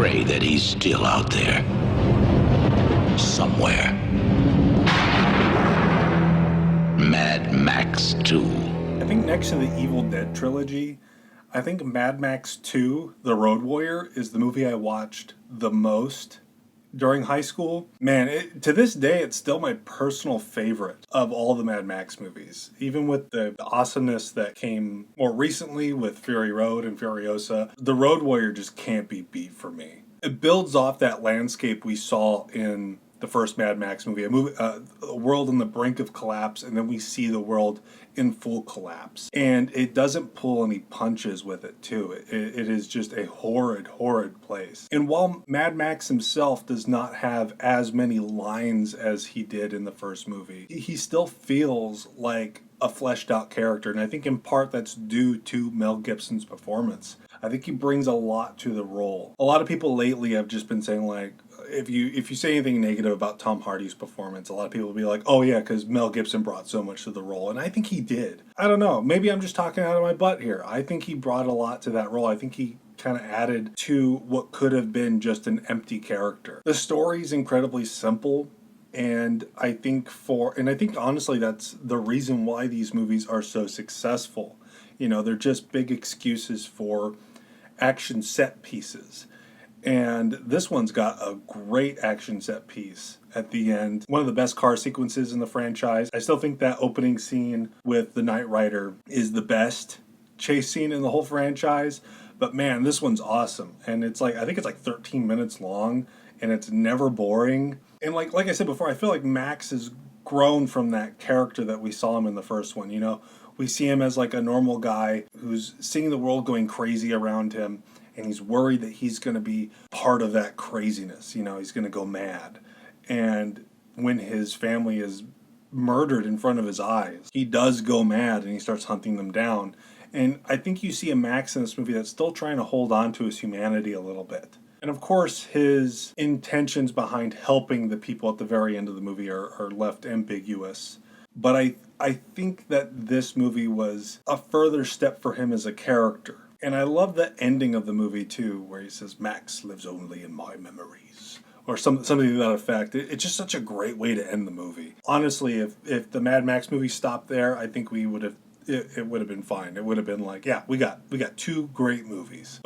pray that he's still out there. Somewhere. Mad Max 2. I think next to the Evil Dead trilogy, I think Mad Max 2, The Road Warrior, is the movie I watched the most during high school. Man, to this day, it's still my personal favorite of all the Mad Max movies. Even with the awesomeness that came more recently with Fury Road and Furiosa, The Road Warrior just can't be beat for me. It builds off that landscape we saw in the first Mad Max movie, a world on the brink of collapse, and then we see the world in full collapse. And it doesn't pull any punches with it, too. It is just a horrid, horrid place. And while Mad Max himself does not have as many lines as he did in the first movie, he still feels like a fleshed out character. And I think in part that's due to Mel Gibson's performance. I think he brings a lot to the role. A lot of people lately have just been saying, like, if you say anything negative about Tom Hardy's performance, a lot of people will be like, oh yeah, because Mel Gibson brought so much to the role. And I think he did. I don't know. Maybe I'm just talking out of my butt here. I think he brought a lot to that role. I think he kind of added to what could have been just an empty character. The story's incredibly simple. And I think honestly that's the reason why these movies are so successful. You know, they're just big excuses for action set pieces. And this one's got a great action set piece at the end. One of the best car sequences in the franchise. I still think that opening scene with the Knight Rider is the best chase scene in the whole franchise. But man, this one's awesome. And I think it's like 13 minutes long, and it's never boring. And like I said before, I feel like Max has grown from that character that we saw him in the first one. You know, we see him as like a normal guy who's seeing the world going crazy around him. And he's worried that he's going to be part of that craziness. You know, he's going to go mad. And when his family is murdered in front of his eyes, he does go mad and he starts hunting them down. And I think you see a Max in this movie that's still trying to hold on to his humanity a little bit. And of course, his intentions behind helping the people at the very end of the movie are left ambiguous. But I think that this movie was a further step for him as a character. And I love the ending of the movie, too, where he says, Max lives only in my memories. Or something to that effect. It's just such a great way to end the movie. Honestly, if the Mad Max movie stopped there, I think it would have been fine. It would have been like, yeah, we got two great movies.